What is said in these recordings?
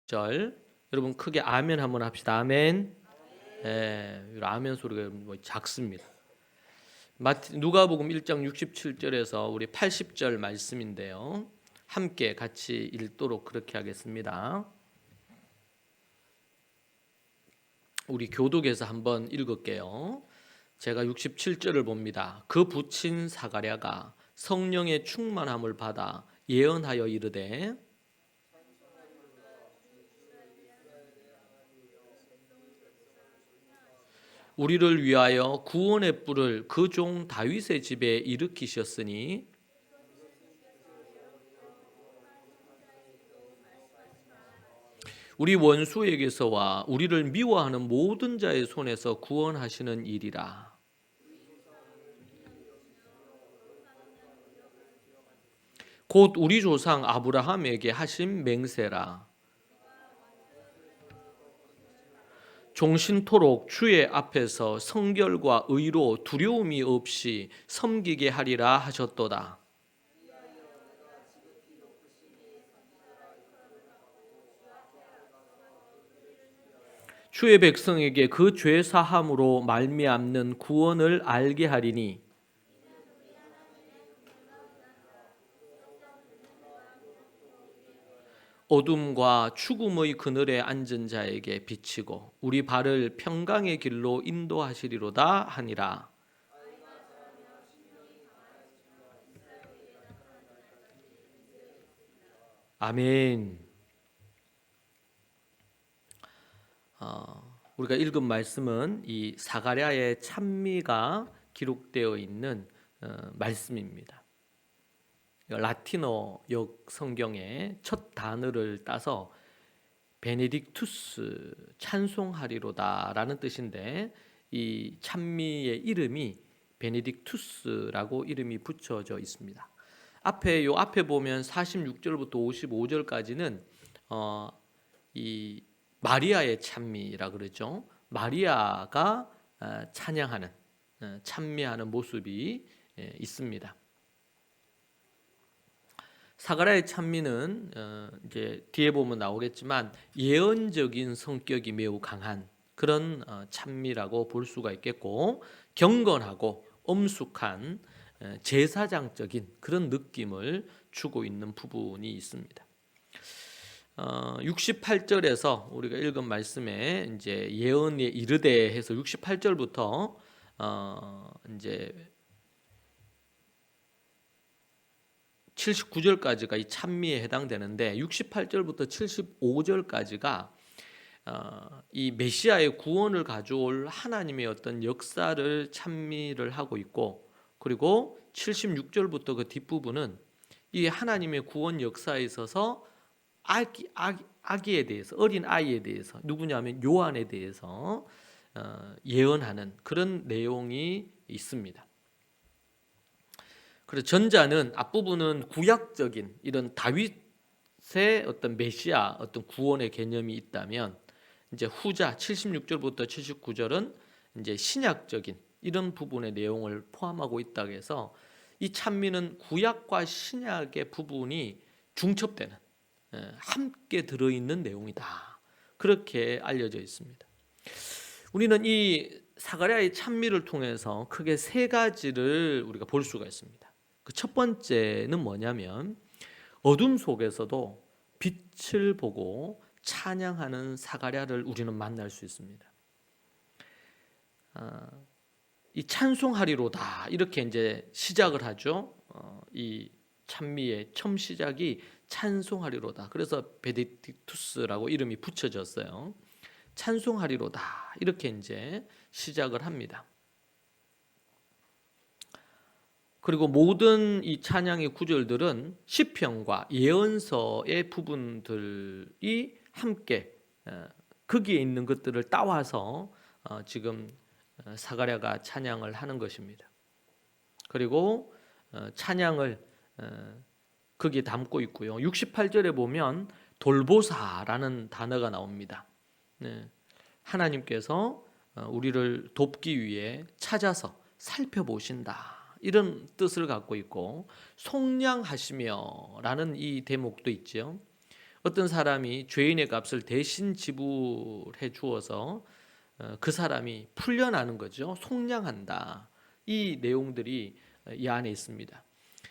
절 여러분 크게 아멘 한번 합시다. 아멘. 아멘 소리가 뭐 작습니다. 누가복음 1장 67절에서 우리 80절 말씀인데요. 함께 같이 읽도록 그렇게 하겠습니다. 우리 교독에서 한번 읽을게요. 제가 67절을 봅니다. 그 부친 사가랴가 성령의 충만함을 받아 예언하여 이르되 우리를 위하여 구원의 뿔을 그 종 다윗의 집에 일으키셨으니 우리 원수에게서와 우리를 미워하는 모든 자의 손에서 구원하시는 일이라. 곧 우리 조상 아브라함에게 하신 맹세라. 종신토록 주의 앞에서 성결과 의로 두려움이 없이 섬기게 하리라 하셨도다. 주의 백성에게 그 죄 사함으로 말미암는 구원을 알게 하리니 어둠과 죽음의 그늘에 앉은 자에게 비치고 우리 발을 평강의 길로 인도하시리로다 하니라. 아멘. 우리가 읽은 말씀은 이 사가랴의 찬미가 기록되어 있는 말씀입니다. 라틴어 역 성경의 첫 단어를 따서 베네딕투스 찬송하리로다라는 뜻인데 이 찬미의 이름이 베네딕투스라고 이름이 붙여져 있습니다. 앞에 보면 46절부터 55절까지는 이 마리아의 찬미라 그러죠. 마리아가 찬양하는 찬미하는 모습이 있습니다. 사가랴의 찬미는 이제 뒤에 보면 나오겠지만 예언적인 성격이 매우 강한 그런 찬미라고 볼 수가 있겠고 경건하고 엄숙한 제사장적인 그런 느낌을 주고 있는 부분이 있습니다. 68절에서 우리가 읽은 말씀에 이제 예언에 이르되 해서 68절부터 이제 79절까지가 이 찬미에 해당되는데 68절부터 75절까지가 이 메시아의 구원을 가져올 하나님의 어떤 역사를 찬미를 하고 있고 그리고 76절부터 그 뒷부분은 이 하나님의 구원 역사에 있어서 아기에 대해서 어린 아이에 대해서 누구냐면 요한에 대해서 예언하는 그런 내용이 있습니다. 그래서 전자는 앞부분은 구약적인 이런 다윗의 어떤 메시아 어떤 구원의 개념이 있다면 이제 후자 76절부터 79절은 이제 신약적인 이런 부분의 내용을 포함하고 있다고 해서 이 찬미는 구약과 신약의 부분이 중첩되는 함께 들어있는 내용이다. 그렇게 알려져 있습니다. 우리는 이 사가랴의 찬미를 통해서 크게 세 가지를 우리가 볼 수가 있습니다. 그 첫 번째는 뭐냐면 어둠 속에서도 빛을 보고 찬양하는 사가랴를 우리는 만날 수 있습니다. 이 찬송하리로다 이렇게 이제 시작을 하죠. 이 찬미의 처음 시작이 찬송하리로다. 그래서 베네딕투스라고 이름이 붙여졌어요. 찬송하리로다 이렇게 이제 시작을 합니다. 그리고 모든 이 찬양의 구절들은 시편과 예언서의 부분들이 함께 거기에 있는 것들을 따와서 지금 사가랴가 찬양을 하는 것입니다. 그리고 찬양을 거기에 담고 있고요. 68절에 보면 돌보사라는 단어가 나옵니다. 하나님께서 우리를 돕기 위해 찾아서 살펴보신다. 이런 뜻을 갖고 있고 속량하시며 라는 이 대목도 있죠. 어떤 사람이 죄인의 값을 대신 지불해 주어서 그 사람이 풀려나는 거죠. 속량한다. 이 내용들이 이 안에 있습니다.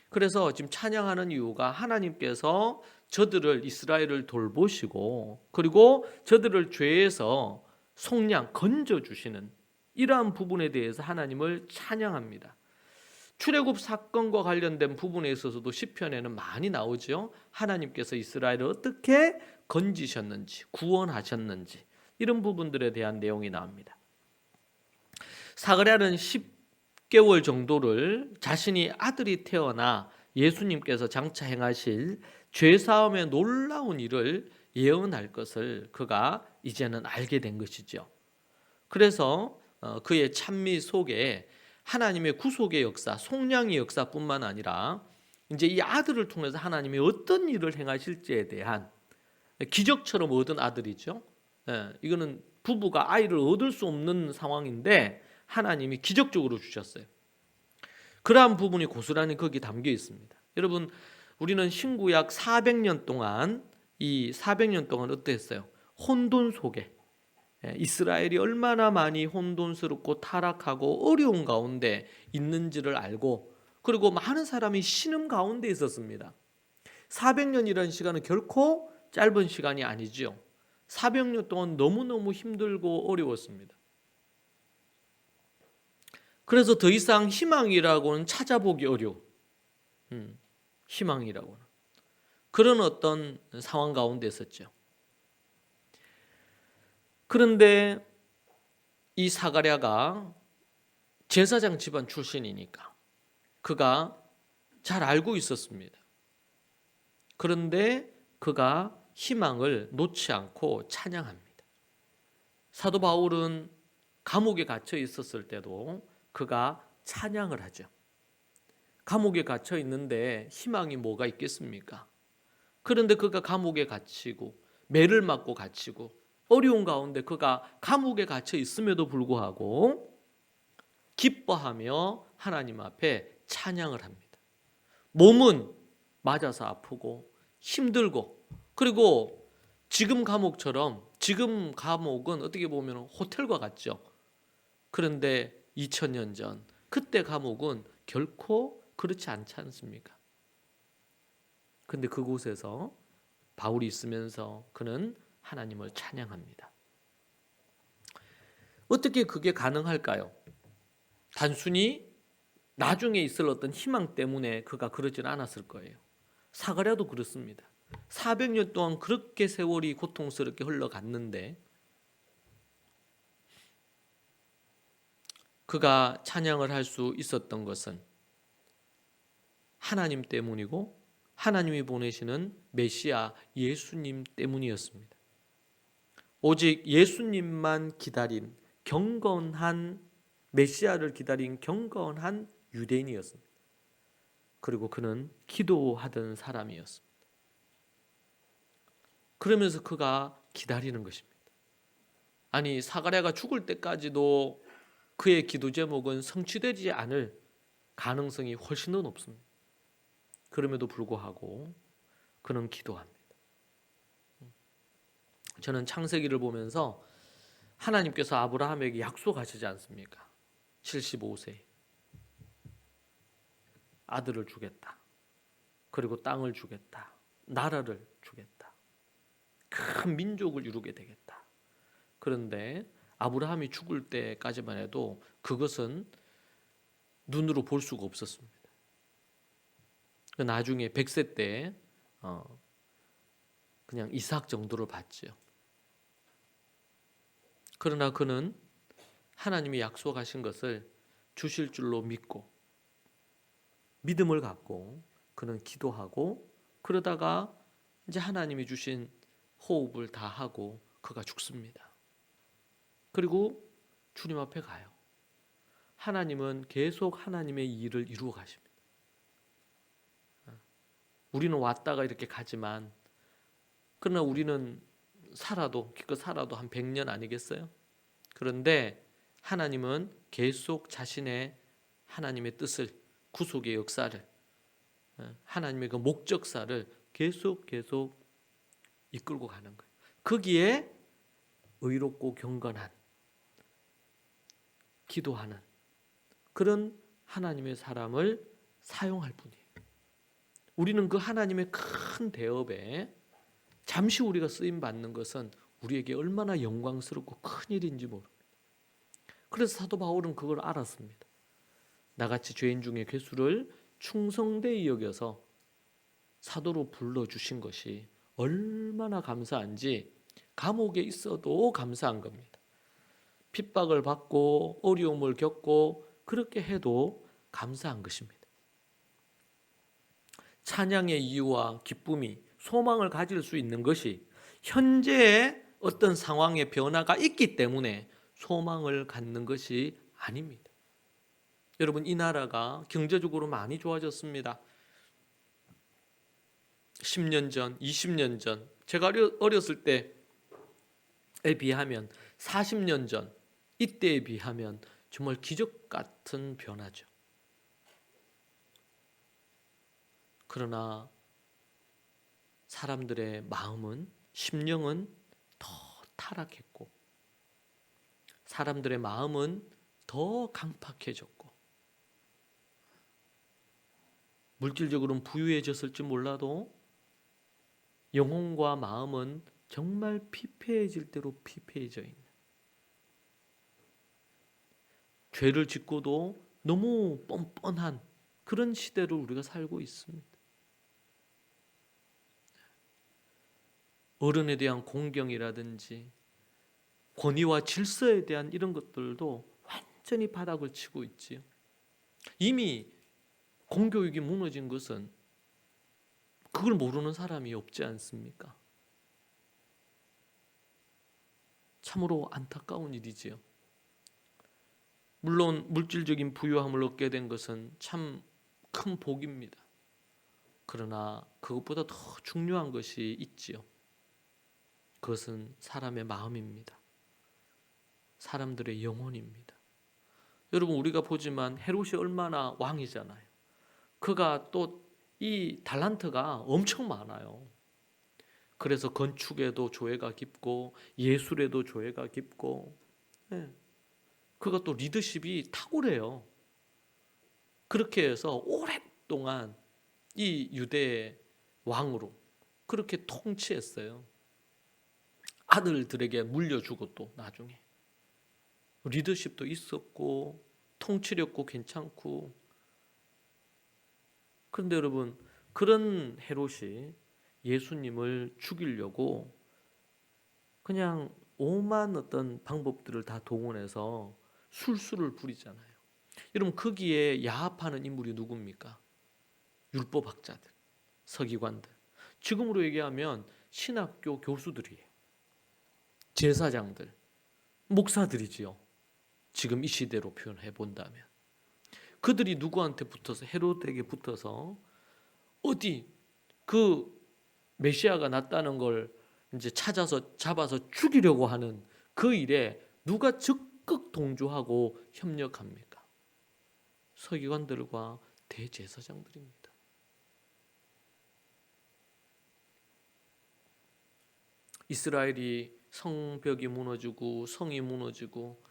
그래서 지금 찬양하는 이유가 하나님께서 저들을 이스라엘을 돌보시고 그리고 저들을 죄에서 속량 건져 주시는 이러한 부분에 대해서 하나님을 찬양합니다. 출애굽 사건과 관련된 부분에 있어서도 시편에는 많이 나오죠. 하나님께서 이스라엘을 어떻게 건지셨는지, 구원하셨는지 이런 부분들에 대한 내용이 나옵니다. 사가랴는 10개월 정도를 자신이 아들이 태어나 예수님께서 장차 행하실 죄사함의 놀라운 일을 예언할 것을 그가 이제는 알게 된 것이죠. 그래서 그의 찬미 속에 하나님의 구속의 역사, 속량의 역사뿐만 아니라 이제 이 아들을 통해서 하나님이 어떤 일을 행하실지에 대한 기적처럼 얻은 아들이죠. 이거는 부부가 아이를 얻을 수 없는 상황인데 하나님이 기적적으로 주셨어요. 그러한 부분이 고스란히 거기 담겨 있습니다. 여러분, 우리는 신구약 400년 동안 이 400년 동안 어땠어요? 혼돈 속에 이스라엘이 얼마나 많이 혼돈스럽고 타락하고 어려운 가운데 있는지를 알고 그리고 많은 사람이 신음 가운데 있었습니다. 400년이라는 시간은 결코 짧은 시간이 아니죠. 400년 동안 너무너무 힘들고 어려웠습니다. 그래서 더 이상 희망이라고는 찾아보기 어려워. 희망이라고는. 그런 어떤 상황 가운데 있었죠. 그런데 이 사가랴가 제사장 집안 출신이니까 그가 잘 알고 있었습니다. 그런데 그가 희망을 놓지 않고 찬양합니다. 사도 바울은 감옥에 갇혀 있었을 때도 그가 찬양을 하죠. 감옥에 갇혀 있는데 희망이 뭐가 있겠습니까? 그런데 그가 감옥에 갇히고 매를 맞고 갇히고 어려운 가운데 그가 감옥에 갇혀 있음에도 불구하고 기뻐하며 하나님 앞에 찬양을 합니다. 몸은 맞아서 아프고 힘들고 그리고 지금 감옥처럼 지금 감옥은 어떻게 보면 호텔과 같죠. 그런데 2000년 전 그때 감옥은 결코 그렇지 않지 않습니까? 근데 그곳에서 바울이 있으면서 그는 하나님을 찬양합니다. 어떻게 그게 가능할까요? 단순히 나중에 있을 어떤 희망 때문에 그가 그러진 않았을 거예요. 사가랴도 그렇습니다. 400년 동안 그렇게 세월이 고통스럽게 흘러갔는데 그가 찬양을 할 수 있었던 것은 하나님 때문이고 하나님이 보내시는 메시아 예수님 때문이었습니다. 오직 예수님만 기다린 경건한 메시아를 기다린 경건한 유대인이었습니다. 그리고 그는 기도하던 사람이었습니다. 그러면서 그가 기다리는 것입니다. 아니 사가랴가 죽을 때까지도 그의 기도 제목은 성취되지 않을 가능성이 훨씬 더 높습니다. 그럼에도 불구하고 그는 기도합니다. 저는 창세기를 보면서 하나님께서 아브라함에게 약속하시지 않습니까? 75세 아들을 주겠다. 그리고 땅을 주겠다. 나라를 주겠다. 큰 민족을 이루게 되겠다. 그런데 아브라함이 죽을 때까지만 해도 그것은 눈으로 볼 수가 없었습니다. 나중에 100세 때 그냥 이삭 정도를 봤죠. 그러나 그는 하나님이 약속하신 것을 주실 줄로 믿고 믿음을 갖고 그는 기도하고 그러다가 이제 하나님이 주신 호흡을 다 하고 그가 죽습니다. 그리고 주님 앞에 가요. 하나님은 계속 하나님의 일을 이루어 가십니다. 우리는 왔다가 이렇게 가지만 그러나 우리는 살아도 기껏 살아도 한 100년 아니겠어요? 그런데 하나님은 계속 자신의 하나님의 뜻을 구속의 역사를 하나님의 그 목적사를 계속 이끌고 가는 거예요. 거기에 의롭고 경건한 기도하는 그런 하나님의 사람을 사용할 뿐이에요. 우리는 그 하나님의 큰 대업에 잠시 우리가 쓰임 받는 것은 우리에게 얼마나 영광스럽고 큰 일인지 모릅니다. 그래서 사도 바울은 그걸 알았습니다. 나같이 죄인 중에 괴수를 충성되이 여겨서 사도로 불러주신 것이 얼마나 감사한지 감옥에 있어도 감사한 겁니다. 핍박을 받고 어려움을 겪고 그렇게 해도 감사한 것입니다. 찬양의 이유와 기쁨이 소망을 가질 수 있는 것이 현재의 어떤 상황의 변화가 있기 때문에 소망을 갖는 것이 아닙니다. 여러분, 이 나라가 경제적으로 많이 좋아졌습니다. 10년 전, 20년 전, 제가 어렸을 때에 비하면 40년 전, 이때에 비하면 정말 기적 같은 변화죠. 그러나 사람들의 마음은, 심령은 더 타락했고 사람들의 마음은 더 강팍해졌고 물질적으로는 부유해졌을지 몰라도 영혼과 마음은 정말 피폐해질 대로 피폐해져 있는, 죄를 짓고도 너무 뻔뻔한 그런 시대를 우리가 살고 있습니다. 어른에 대한 공경이라든지 권위와 질서에 대한 이런 것들도 완전히 바닥을 치고 있지요. 이미 공교육이 무너진 것은 그걸 모르는 사람이 없지 않습니까? 참으로 안타까운 일이지요. 물론 물질적인 부유함을 얻게 된 것은 참 큰 복입니다. 그러나 그것보다 더 중요한 것이 있지요. 그것은 사람의 마음입니다. 사람들의 영혼입니다. 여러분, 우리가 보지만 헤롯이 얼마나 왕이잖아요. 그가 또 이 달란트가 엄청 많아요. 그래서 건축에도 조예가 깊고 예술에도 조예가 깊고, 그가 또 리더십이 탁월해요. 그렇게 해서 오랫동안 이 유대의 왕으로 그렇게 통치했어요. 아들들에게 물려주고 또 나중에 리더십도 있었고 통치력도 괜찮고. 그런데 여러분, 그런 헤롯이 예수님을 죽이려고 그냥 오만 어떤 방법들을 다 동원해서 술수를 부리잖아요. 여러분, 거기에 야합하는 인물이 누굽니까? 율법학자들, 서기관들, 지금으로 얘기하면 신학교 교수들이에요. 제사장들, 목사들이지요. 지금 이 시대로 표현해 본다면 그들이 누구한테 붙어서, 헤롯에게 붙어서 어디 그 메시아가 났다는 걸 이제 찾아서 잡아서 죽이려고 하는 그 일에 누가 적극 동조하고 협력합니까? 서기관들과 대제사장들입니다. 이스라엘이 성벽이 무너지고 성이 무너지고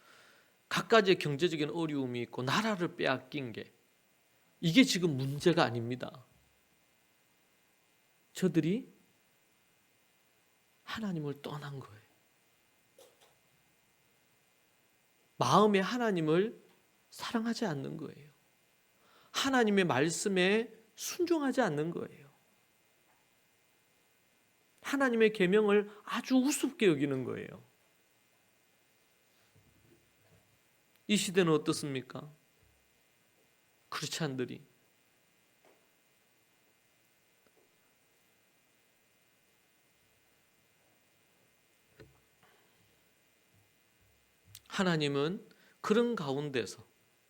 각가지의 경제적인 어려움이 있고 나라를 빼앗긴 게, 이게 지금 문제가 아닙니다. 저들이 하나님을 떠난 거예요. 마음에 하나님을 사랑하지 않는 거예요. 하나님의 말씀에 순종하지 않는 거예요. 하나님의 계명을 아주 우습게 여기는 거예요. 이 시대는 어떻습니까? 크리스찬들이 하나님은 그런 가운데서,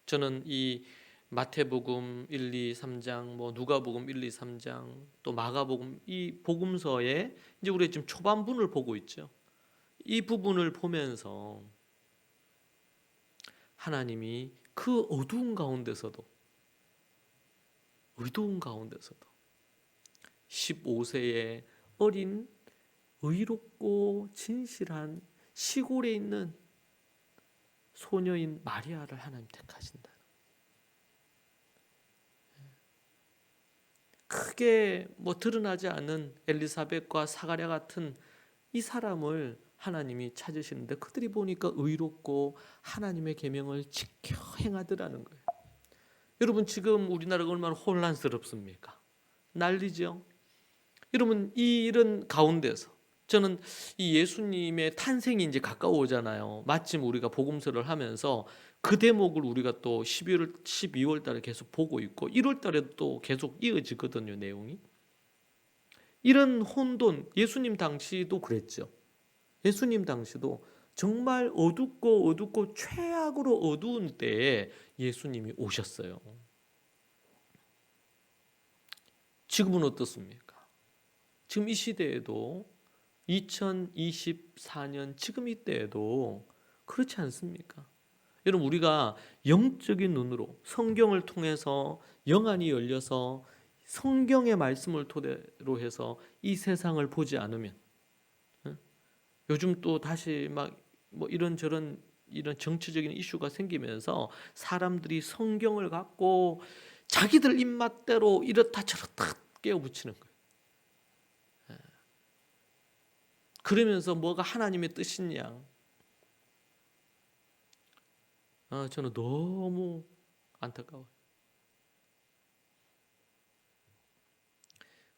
저는 이 마태복음 1, 2, 3장, 누가복음 1, 2, 3장, 또 마가복음, 이 복음서에 이제 우리가 지금 초반부를 보고 있죠. 이 부분을 보면서 하나님이 그 어두운 가운데서도 15세의 어린 의롭고 진실한 시골에 있는 소녀인 마리아를 하나님 택하신다. 크게 드러나지 않은 엘리사벳과 사가랴 같은 이 사람을 하나님이 찾으시는데 그들이 보니까 의롭고 하나님의 계명을 지켜 행하더라는 거예요. 여러분, 지금 우리나라가 얼마나 혼란스럽습니까? 난리죠. 여러분, 이런 가운데서 저는 이 예수님의 탄생이 이제 가까워오잖아요. 마침 우리가 복음서를 하면서 그 대목을 우리가 또 12월 달에 계속 보고 있고 1월 달에 또 계속 이어지거든요, 내용이. 이런 혼돈, 예수님 당시도 그랬죠. 예수님 당시도 정말 어둡고 최악으로 어두운 때에 예수님이 오셨어요. 지금은 어떻습니까? 지금 이 시대에도 2024년 지금 이때에도 그렇지 않습니까? 여러분, 우리가 영적인 눈으로 성경을 통해서 영안이 열려서 성경의 말씀을 토대로 해서 이 세상을 보지 않으면, 요즘 또 다시 이런저런 이런 정치적인 이슈가 생기면서 사람들이 성경을 갖고 자기들 입맛대로 이렇다 저렇다 깨어붙이는 거예요. 그러면서 뭐가 하나님의 뜻이냐? 저는 너무 안타까워요.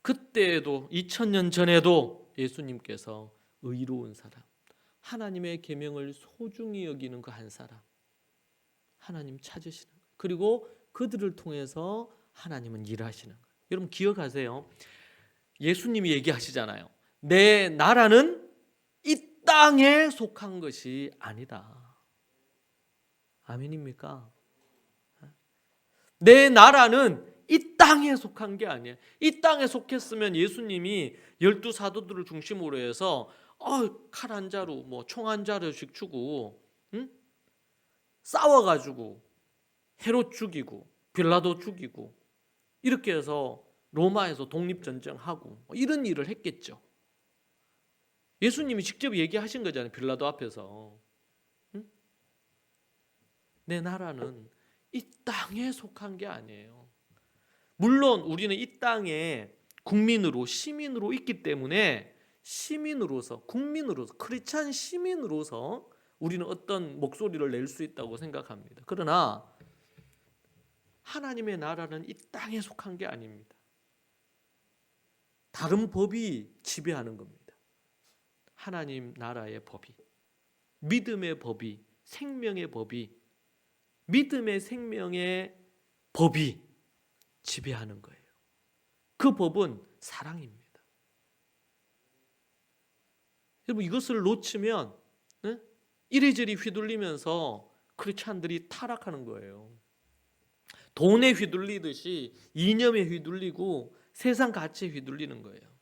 그때에도 2000년 전에도 예수님께서 의로운 사람, 하나님의 계명을 소중히 여기는 그 한 사람, 하나님 찾으시는 거예요. 그리고 그들을 통해서 하나님은 일하시는 거예요. 여러분 기억하세요. 예수님이 얘기하시잖아요. 내 나라는 이 땅에 속한 것이 아니다. 아멘입니까? 내 나라는 이 땅에 속한 게 아니에요. 이 땅에 속했으면 예수님이 12사도들을 중심으로 해서 칼 한 자루, 총 한 자루씩 주고, 싸워가지고 헤롯 죽이고 빌라도 죽이고 이렇게 해서 로마에서 독립전쟁하고 이런 일을 했겠죠. 예수님이 직접 얘기하신 거잖아요. 빌라도 앞에서. 내 나라는 이 땅에 속한 게 아니에요. 물론 우리는 이 땅에 국민으로 시민으로 있기 때문에 시민으로서 국민으로서 크리스찬 시민으로서 우리는 어떤 목소리를 낼 수 있다고 생각합니다. 그러나 하나님의 나라는 이 땅에 속한 게 아닙니다. 다른 법이 지배하는 겁니다. 하나님 나라의 법이, 믿음의 법이, 생명의 법이, 믿음의 생명의 법이 지배하는 거예요. 그 법은 사랑입니다. 여러분 이것을 놓치면 이리저리 휘둘리면서 크리스찬들이 타락하는 거예요. 돈에 휘둘리듯이 이념에 휘둘리고 세상 가치에 휘둘리는 거예요.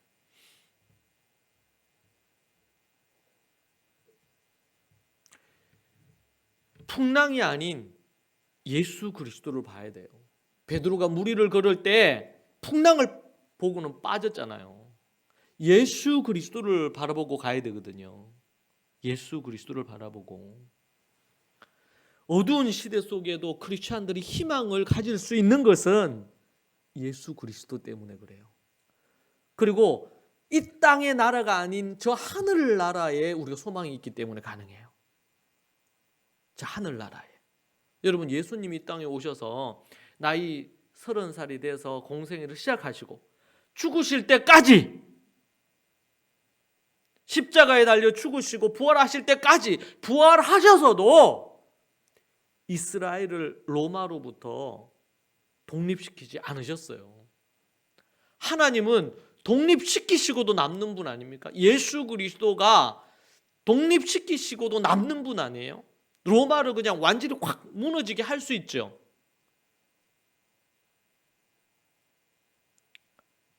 풍랑이 아닌 예수 그리스도를 봐야 돼요. 베드로가 물 위를 걸을 때 풍랑을 보고는 빠졌잖아요. 예수 그리스도를 바라보고 가야 되거든요. 예수 그리스도를 바라보고. 어두운 시대 속에도 크리스찬들이 희망을 가질 수 있는 것은 예수 그리스도 때문에 그래요. 그리고 이 땅의 나라가 아닌 저 하늘 나라에 우리가 소망이 있기 때문에 가능해요. 저 하늘 나라에. 여러분 예수님이 이 땅에 오셔서 나이 30살이 돼서 공생애를 시작하시고 죽으실 때까지, 십자가에 달려 죽으시고 부활하실 때까지, 부활하셔서도 이스라엘을 로마로부터 독립시키지 않으셨어요. 하나님은 독립시키시고도 남는 분 아닙니까? 예수 그리스도가 독립시키시고도 남는 분 아니에요? 로마를 그냥 완전히 확 무너지게 할 수 있죠.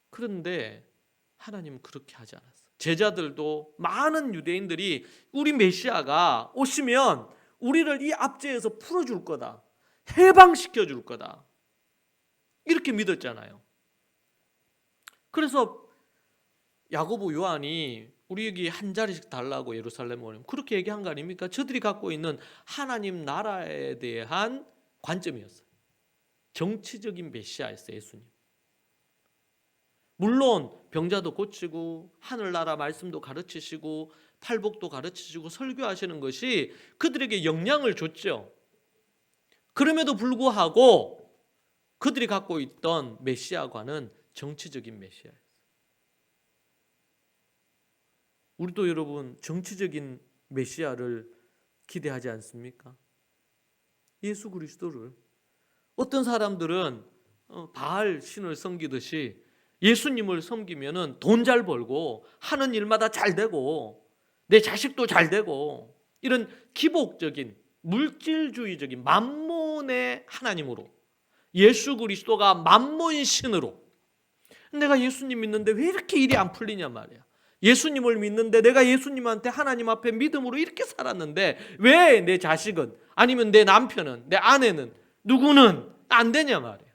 그런데 하나님은 그렇게 하지 않았어요. 제자들도 많은 유대인들이 우리 메시아가 오시면 우리를 이 압제에서 풀어줄 거다, 해방시켜줄 거다, 이렇게 믿었잖아요. 그래서 야고보 요한이 우리에게 한 자리씩 달라고 예루살렘 오면 그렇게 얘기한 거 아닙니까? 저들이 갖고 있는 하나님 나라에 대한 관점이었어요. 정치적인 메시아였어요, 예수님. 물론 병자도 고치고 하늘나라 말씀도 가르치시고 팔복도 가르치시고 설교하시는 것이 그들에게 영향을 줬죠. 그럼에도 불구하고 그들이 갖고 있던 메시아관은 정치적인 메시아였어요. 우리도 여러분 정치적인 메시아를 기대하지 않습니까? 예수 그리스도를. 어떤 사람들은 바알 신을 섬기듯이 예수님을 섬기면은 돈 잘 벌고 하는 일마다 잘 되고 내 자식도 잘 되고 이런 기복적인 물질주의적인 만몬의 하나님으로, 예수 그리스도가 만몬 신으로, 내가 예수님 믿는데 왜 이렇게 일이 안 풀리냐 말이야. 예수님을 믿는데 내가 예수님한테 하나님 앞에 믿음으로 이렇게 살았는데 왜 내 자식은, 아니면 내 남편은, 내 아내는, 누구는 안 되냐 말이야.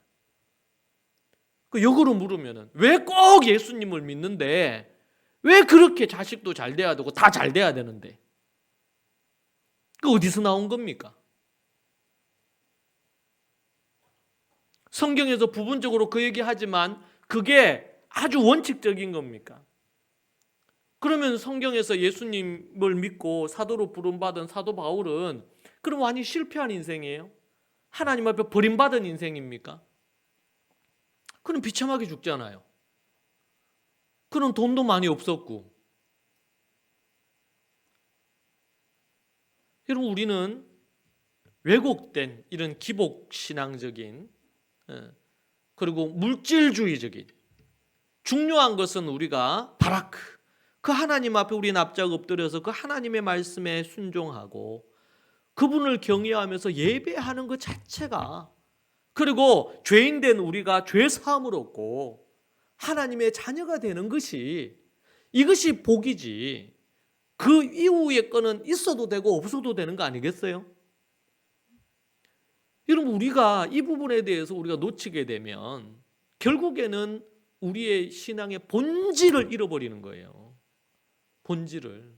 그 역으로 물으면은 왜 꼭 예수님을 믿는데 왜 그렇게 자식도 잘 돼야 되고 다 잘 돼야 되는데, 그 어디서 나온 겁니까? 성경에서 부분적으로 그 얘기하지만 그게 아주 원칙적인 겁니까? 그러면 성경에서 예수님을 믿고 사도로 부름받은 사도 바울은 그럼 완전히 실패한 인생이에요? 하나님 앞에 버림받은 인생입니까? 그럼 비참하게 죽잖아요. 그럼 돈도 많이 없었고. 여러분, 우리는 왜곡된 이런 기복신앙적인 그리고 물질주의적인, 중요한 것은 우리가 바라크, 그 하나님 앞에 우리 납작 엎드려서 그 하나님의 말씀에 순종하고 그분을 경외하면서 예배하는 것 자체가, 그리고 죄인된 우리가 죄 사함을 얻고 하나님의 자녀가 되는 것이, 이것이 복이지 그 이후의 거는 있어도 되고 없어도 되는 거 아니겠어요? 여러분, 우리가 이 부분에 대해서 우리가 놓치게 되면 결국에는 우리의 신앙의 본질을 잃어버리는 거예요. 본질을.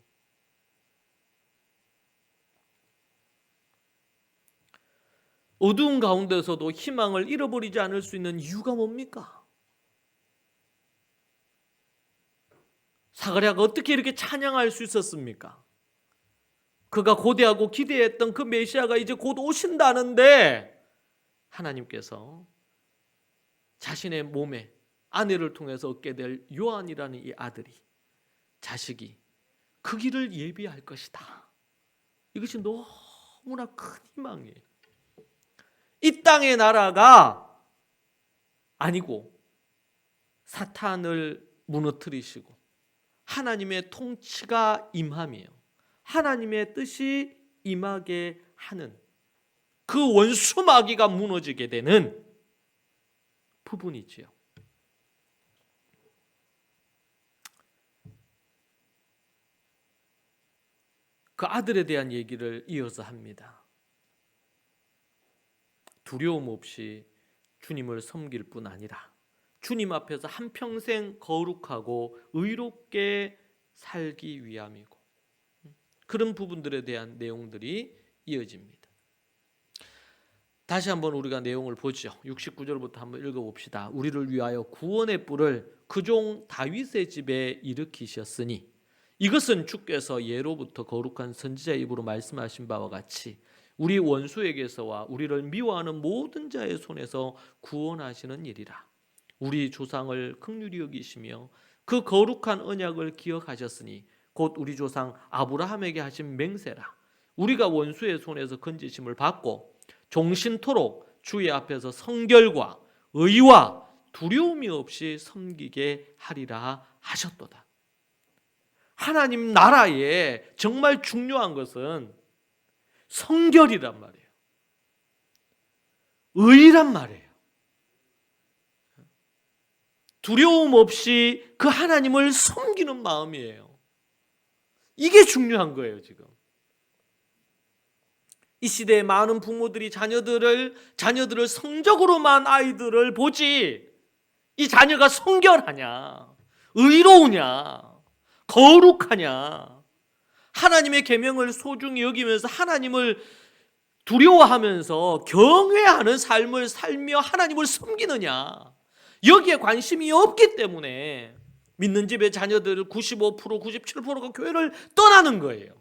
어두운 가운데서도 희망을 잃어버리지 않을 수 있는 이유가 뭡니까? 사가랴가 어떻게 이렇게 찬양할 수 있었습니까? 그가 고대하고 기대했던 그 메시아가 이제 곧 오신다는데 하나님께서 자신의 몸에 아내를 통해서 얻게 될 요한이라는 이 아들이, 자식이 그 길을 예비할 것이다. 이것이 너무나 큰 희망이에요. 이 땅의 나라가 아니고 사탄을 무너뜨리시고 하나님의 통치가 임함이에요. 하나님의 뜻이 임하게 하는 그 원수 마귀가 무너지게 되는 부분이지요. 그 아들에 대한 얘기를 이어서 합니다. 두려움 없이 주님을 섬길 뿐 아니라 주님 앞에서 한평생 거룩하고 의롭게 살기 위함이고, 그런 부분들에 대한 내용들이 이어집니다. 다시 한번 우리가 내용을 보죠. 69절부터 한번 읽어봅시다. 우리를 위하여 구원의 뿔을 그 종 다윗의 집에 일으키셨으니 이것은 주께서 예로부터 거룩한 선지자의 입으로 말씀하신 바와 같이 우리 원수에게서와 우리를 미워하는 모든 자의 손에서 구원하시는 일이라. 우리 조상을 긍휼히 여기시며 그 거룩한 언약을 기억하셨으니 곧 우리 조상 아브라함에게 하신 맹세라. 우리가 원수의 손에서 건지심을 받고 종신토록 주의 앞에서 성결과 의와 두려움이 없이 섬기게 하리라 하셨도다. 하나님 나라에 정말 중요한 것은 성결이란 말이에요. 의란 말이에요. 두려움 없이 그 하나님을 섬기는 마음이에요. 이게 중요한 거예요, 지금. 이 시대에 많은 부모들이 자녀들을 성적으로만 아이들을 보지, 이 자녀가 성결하냐, 의로우냐, 거룩하냐? 하나님의 계명을 소중히 여기면서 하나님을 두려워하면서 경외하는 삶을 살며 하나님을 섬기느냐? 여기에 관심이 없기 때문에 믿는 집의 자녀들 95%, 97%가 교회를 떠나는 거예요.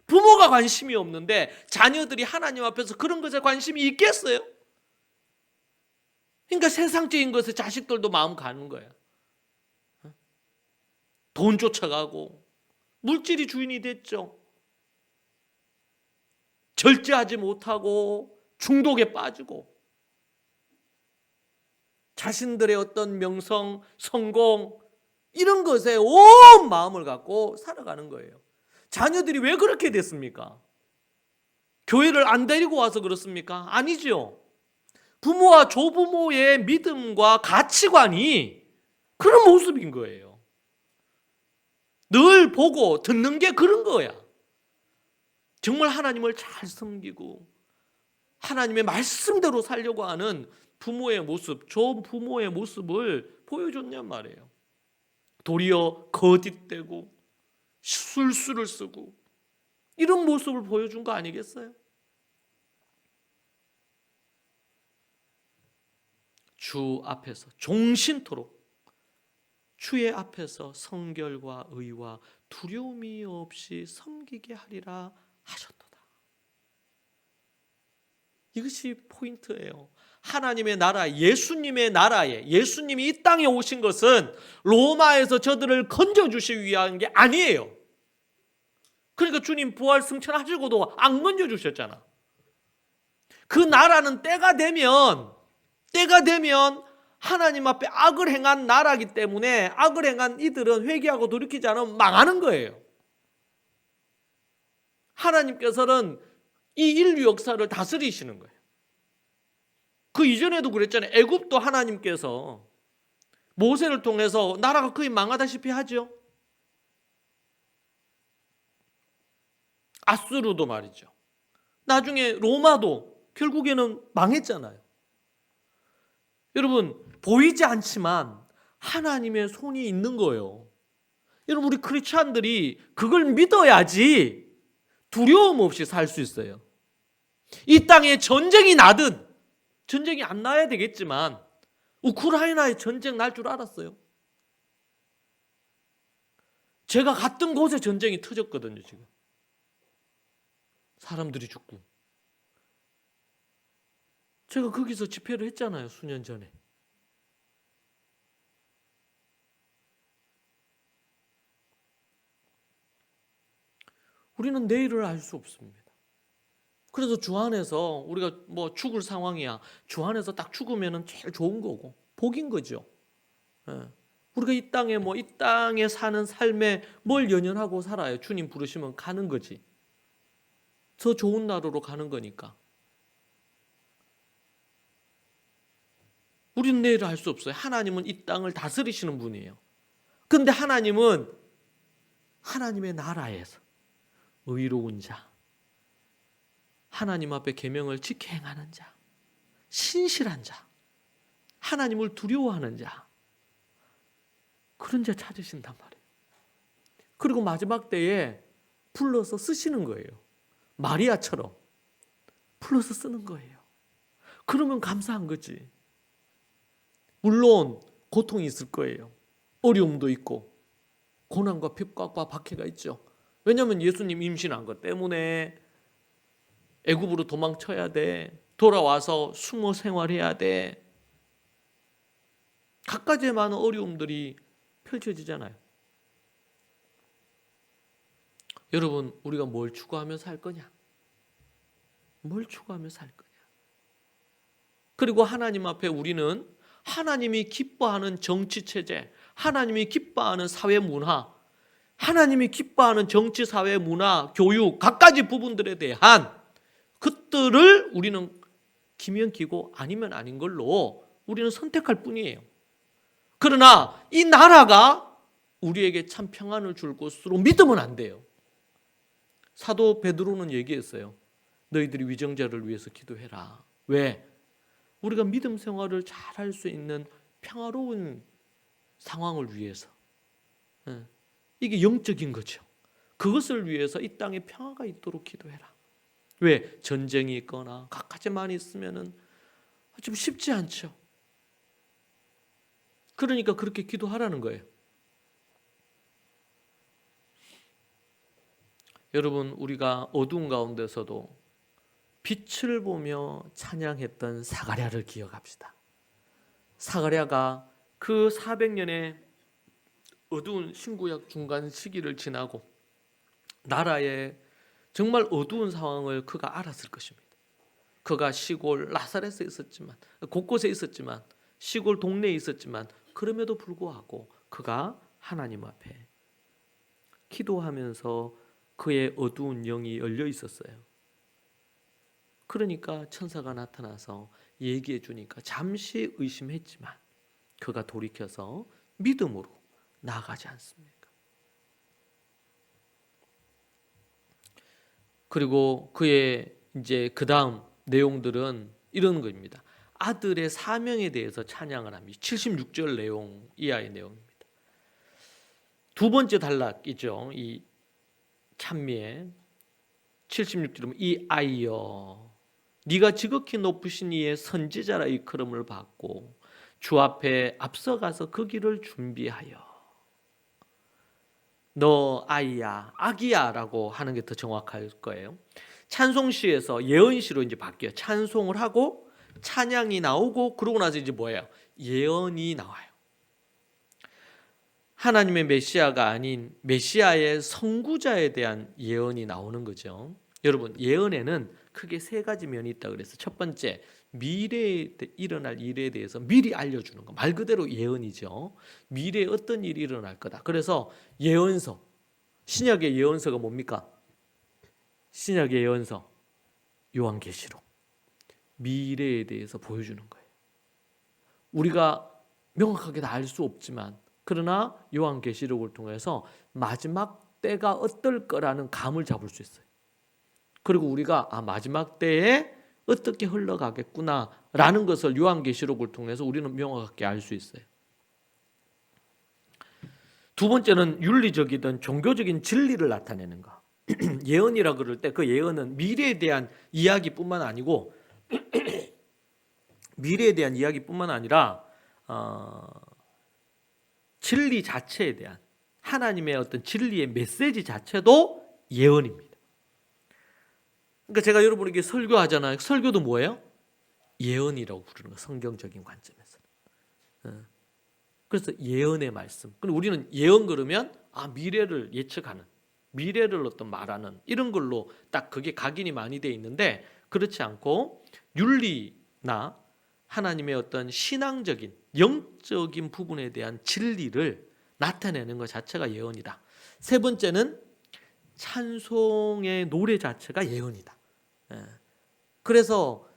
부모가 관심이 없는데 자녀들이 하나님 앞에서 그런 것에 관심이 있겠어요? 그러니까 세상적인 것에 자식들도 마음 가는 거야. 돈 쫓아가고 물질이 주인이 됐죠. 절제하지 못하고 중독에 빠지고 자신들의 어떤 명성, 성공 이런 것에 온 마음을 갖고 살아가는 거예요. 자녀들이 왜 그렇게 됐습니까? 교회를 안 데리고 와서 그렇습니까? 아니죠. 부모와 조부모의 믿음과 가치관이 그런 모습인 거예요. 늘 보고 듣는 게 그런 거야. 정말 하나님을 잘 섬기고 하나님의 말씀대로 살려고 하는 부모의 모습, 좋은 부모의 모습을 보여줬냔 말이에요. 도리어 거짓되고 술수를 쓰고 이런 모습을 보여준 거 아니겠어요? 주 앞에서 종신토록 주의 앞에서 성결과 의와 두려움이 없이 섬기게 하리라 하셨도다. 이것이 포인트예요. 하나님의 나라, 예수님의 나라에 예수님이 이 땅에 오신 것은 로마에서 저들을 건져주시기 위한 게 아니에요. 그러니까 주님 부활 승천하시고도 안 건져주셨잖아. 그 나라는 때가 되면 하나님 앞에 악을 행한 나라이기 때문에 악을 행한 이들은 회개하고 돌이키지 않으면 망하는 거예요. 하나님께서는 이 인류 역사를 다스리시는 거예요. 그 이전에도 그랬잖아요. 애굽도 하나님께서 모세를 통해서 나라가 거의 망하다시피 하죠. 아수르도 말이죠. 나중에 로마도 결국에는 망했잖아요. 여러분 보이지 않지만 하나님의 손이 있는 거예요. 여러분 우리 크리스찬들이 그걸 믿어야지 두려움 없이 살 수 있어요. 이 땅에 전쟁이 나든 전쟁이 안 나야 되겠지만 우크라이나에 전쟁 날 줄 알았어요. 제가 갔던 곳에 전쟁이 터졌거든요. 지금 사람들이 죽고 제가 거기서 집회를 했잖아요. 수년 전에. 우리는 내일을 알 수 없습니다. 그래서 주 안에서 우리가 뭐 죽을 상황이야. 주 안에서 딱 죽으면 제일 좋은 거고 복인 거죠. 예. 우리가 이 땅에 사는 삶에 뭘 연연하고 살아요. 주님 부르시면 가는 거지. 더 좋은 나라로 가는 거니까. 우리는 내일을 알 수 없어요. 하나님은 이 땅을 다스리시는 분이에요. 그런데 하나님은 하나님의 나라에서 의로운 자, 하나님 앞에 계명을 지켜 행하는 자, 신실한 자, 하나님을 두려워하는 자, 그런 자 찾으신단 말이에요. 그리고 마지막 때에 불러서 쓰시는 거예요. 마리아처럼 불러서 쓰는 거예요. 그러면 감사한 거지. 물론 고통이 있을 거예요. 어려움도 있고 고난과 핍박과 박해가 있죠. 왜냐하면 예수님 임신한 것 때문에 애굽으로 도망쳐야 돼. 돌아와서 숨어 생활해야 돼. 갖가지의 많은 어려움들이 펼쳐지잖아요. 여러분 우리가 뭘 추구하며 살 거냐? 뭘 추구하며 살 거냐? 그리고 하나님 앞에 우리는 하나님이 기뻐하는 정치체제, 하나님이 기뻐하는 사회 문화, 하나님이 기뻐하는 정치, 사회, 문화, 교육 각가지 부분들에 대한 것들을 우리는 기면 기고 아니면 아닌 걸로 우리는 선택할 뿐이에요. 그러나 이 나라가 우리에게 참 평안을 줄 것으로 믿으면 안 돼요. 사도 베드로는 얘기했어요. 너희들이 위정자를 위해서 기도해라. 왜? 우리가 믿음 생활을 잘할 수 있는 평화로운 상황을 위해서. 이게 영적인 거죠. 그것을 위해서 이 땅에 평화가 있도록 기도해라. 왜? 전쟁이 있거나 각가지만 있으면은 좀 쉽지 않죠. 그러니까 그렇게 기도하라는 거예요. 여러분, 우리가 어두운 가운데서도 빛을 보며 찬양했던 사가랴를 기억합시다. 사가랴가 그 400년의 어두운 신구약 중간 시기를 지나고 나라의 정말 어두운 상황을 그가 알았을 것입니다. 그가 시골 나사렛에 있었지만, 곳곳에 있었지만, 시골 동네에 있었지만, 그럼에도 불구하고 그가 하나님 앞에 기도하면서 그의 어두운 영이 열려 있었어요. 그러니까 천사가 나타나서 얘기해 주니까 잠시 의심했지만 그가 돌이켜서 믿음으로 나아가지 않습니까? 그리고 그의 이제 그 다음 내용들은 이런 겁니다. 아들의 사명에 대해서 찬양을 합니다. 76절 내용 이하의 내용입니다. 두 번째 단락이죠. 이 찬미의 76절은 이 아이여 네가 지극히 높으신 이의 선지자라 일컬음을 받고 주 앞에 앞서가서 그 길을 준비하여 너 아이야 아기야라고 하는 게 더 정확할 거예요. 찬송시에서 예언시로 이제 바뀌어요. 찬송을 하고 찬양이 나오고 그러고 나서 이제 뭐예요? 예언이 나와요. 하나님의 메시아가 아닌 메시아의 선구자에 대한 예언이 나오는 거죠. 여러분, 예언에는 크게 세 가지 면이 있다고 그랬어요. 첫 번째, 미래에 일어날 일에 대해서 미리 알려주는 거. 말 그대로 예언이죠. 미래에 어떤 일이 일어날 거다. 그래서 예언서, 신약의 예언서가 뭡니까? 신약의 예언서, 요한계시록. 미래에 대해서 보여주는 거예요. 우리가 명확하게 다 알 수 없지만 그러나 요한계시록을 통해서 마지막 때가 어떨 거라는 감을 잡을 수 있어요. 그리고 우리가 마지막 때에 어떻게 흘러가겠구나라는 것을 요한계시록을 통해서 우리는 명확하게 알 수 있어요. 두 번째는 윤리적이든 종교적인 진리를 나타내는 거. 예언이라 그럴 때 그 예언은 미래에 대한 이야기뿐만 아니고 미래에 대한 이야기뿐만 아니라 진리 자체에 대한 하나님의 어떤 진리의 메시지 자체도 예언입니다. 그러니까 제가 여러분에게 설교하잖아요. 설교도 뭐예요? 예언이라고 부르는 거예요. 성경적인 관점에서. 그래서 예언의 말씀. 그럼 우리는 예언 그러면 미래를 예측하는, 미래를 어떤 말하는 이런 걸로 딱 그게 각인이 많이 돼 있는데 그렇지 않고 윤리나 하나님의 어떤 신앙적인 영적인 부분에 대한 진리를 나타내는 것 자체가 예언이다. 세 번째는 찬송의 노래 자체가 예언이다. 그래서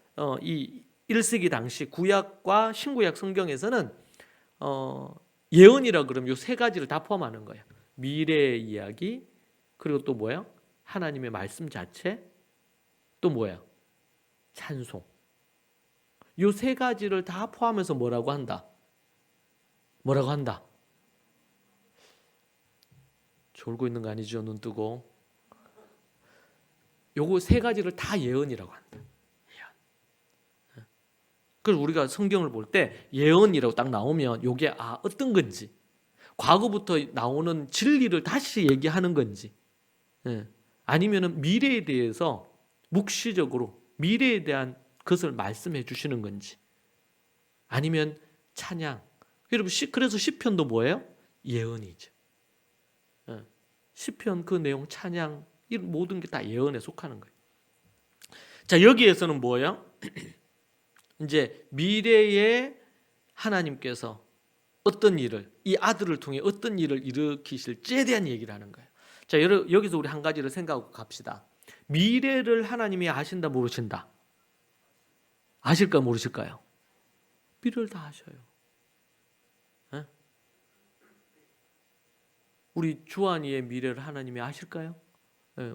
이 1세기 당시 구약과 신구약 성경에서는 예언이라 그러면 이 세 가지를 다 포함하는 거예요. 미래의 이야기, 그리고 또 뭐야? 하나님의 말씀 자체, 또 뭐야? 찬송. 이 세 가지를 다 포함해서 뭐라고 한다? 뭐라고 한다? 졸고 있는 거 아니죠? 눈 뜨고. 요거 세 가지를 다 예언이라고 한다. 예언. 그래서 우리가 성경을 볼 때 예언이라고 딱 나오면 요게 어떤 건지, 과거부터 나오는 진리를 다시 얘기하는 건지, 아니면은 미래에 대해서 묵시적으로 미래에 대한 것을 말씀해 주시는 건지, 아니면 찬양. 여러분, 그래서 시편도 뭐예요? 예언이죠. 시편 그 내용, 찬양, 이 모든 게 다 예언에 속하는 거예요. 자, 여기에서는 뭐예요? 이제 미래에 하나님께서 어떤 일을, 이 아들을 통해 어떤 일을 일으키실지에 대한 얘기를 하는 거예요. 자, 여기서 우리 한 가지를 생각하고 갑시다. 미래를 하나님이 아신다, 모르신다? 아실까, 모르실까요? 미래를 다 아셔요. 우리 주한이의 미래를 하나님이 아실까요?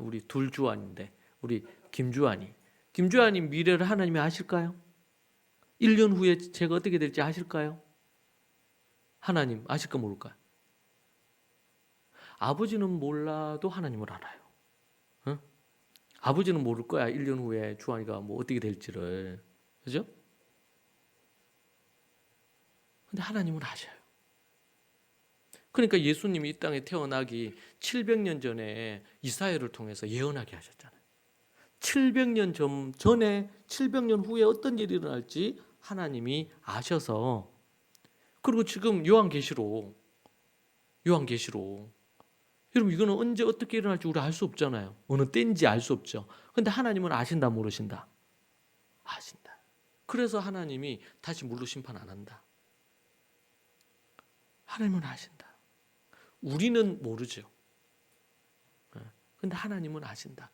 우리 둘 주한인데 우리 김주한이 미래를 하나님이 아실까요? 1년 후에 제가 어떻게 될지 아실까요? 하나님 아실까 모를까요? 아버지는 몰라도 하나님을 알아요. 응? 아버지는 모를 거야. 1년 후에 주한이가 뭐 어떻게 될지를. 그죠? 근데 하나님은 아셔요. 그러니까 예수님이 이 땅에 태어나기 700년 전에 이사야를 통해서 예언하게 하셨잖아요. 700년 전에 700년 후에 어떤 일이 일어날지 하나님이 아셔서, 그리고 지금 요한계시록 여러분, 이거는 언제 어떻게 일어날지 우리 알 수 없잖아요. 어느 때인지 알 수 없죠. 근데 하나님은 아신다 모르신다? 아신다. 그래서 하나님이 다시 물로 심판 안 한다. 하나님은 아신다. 우리는 모르죠. 근데 하나님은 아신다.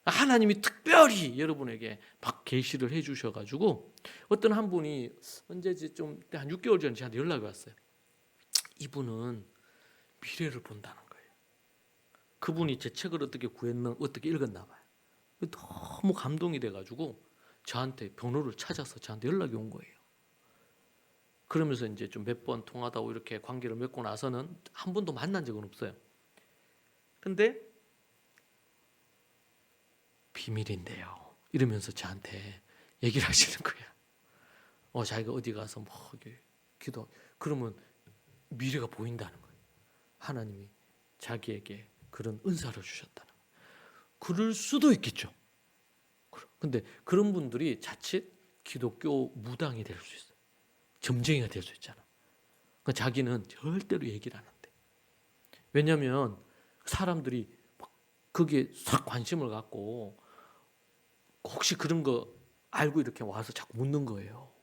하나님이 특별히 여러분에게 막 계시를 해 주셔가지고, 어떤 한 분이 언제지 좀 한 6개월 전에 저한테 연락이 왔어요. 이분은 미래를 본다는 거예요. 그분이 제 책을 어떻게 읽었나 봐요. 너무 감동이 돼가지고 저한테 번호를 찾아서 저한테 연락이 온 거예요. 그러면서 이제 좀 몇 번 통하다 이렇게 관계를 맺고 나서는 한 번도 만난 적은 없어요. 근데 비밀인데요, 이러면서 저한테 얘기를 하시는 거야. 자기가 어디 가서 뭐 기도, 그러면 미래가 보인다는 거예요. 하나님이 자기에게 그런 은사를 주셨다는 거예요. 그럴 수도 있겠죠. 근데 그런 분들이 자칫 기독교 무당이 될 수 있어요. 점쟁이가 될 수 있잖아. 그러니까 자기는 절대로 얘기를 안 한대. 왜냐하면 사람들이 거기에 싹 관심을 갖고 혹시 그런 거 알고 이렇게 와서 자꾸 묻는 거예요.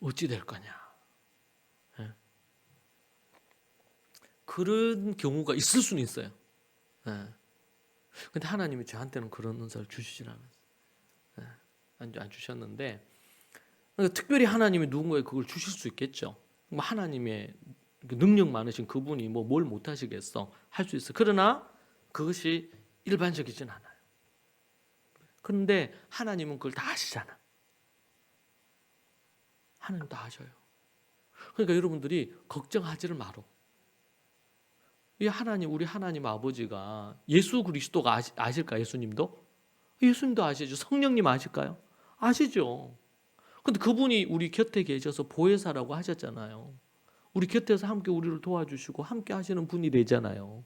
어찌 될 거냐. 예? 그런 경우가 있을 수는 있어요. 예. 근데 하나님이 저한테는 그런 은사를 주시질 않았어요. 예. 안 주셨는데, 그러니까 특별히 하나님이 누군가에 그걸 주실 수 있겠죠. 뭐 하나님의 능력 많으신 그분이 뭐 뭘 못하시겠어. 할 수 있어. 그러나 그것이 일반적이진 않아요. 그런데 하나님은 그걸 다 아시잖아. 하나님 다 아셔요. 그러니까 여러분들이 걱정하지를 말어. 이 하나님, 우리 하나님 아버지가 예수 그리스도가 아실까? 예수님도? 예수님도 아시죠. 성령님 아실까요? 아시죠. 근데 그분이 우리 곁에 계셔서 보혜사라고 하셨잖아요. 우리 곁에서 함께 우리를 도와주시고 함께 하시는 분이 되잖아요.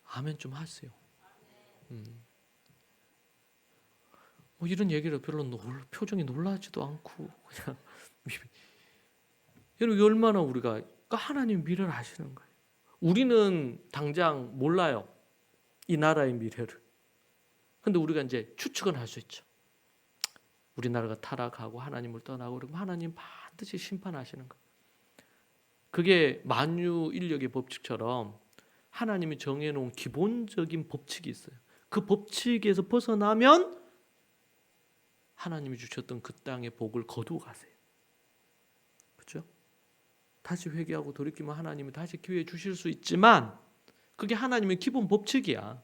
아멘 좀 하세요. 뭐 이런 얘기를 별로 표정이 놀라지도 않고 그냥 여러분, 얼마나 우리가 하나님 미래를 아시는 거예요. 우리는 당장 몰라요, 이 나라의 미래를. 근데 우리가 이제 추측은 할 수 있죠. 우리나라가 타락하고 하나님을 떠나고 그러면 하나님 반드시 심판하시는 거예요. 그게 만유인력의 법칙처럼 하나님이 정해놓은 기본적인 법칙이 있어요. 그 법칙에서 벗어나면 하나님이 주셨던 그 땅의 복을 거두어 가세요. 그렇죠? 다시 회개하고 돌이키면 하나님이 다시 기회 주실 수 있지만 그게 하나님의 기본 법칙이야.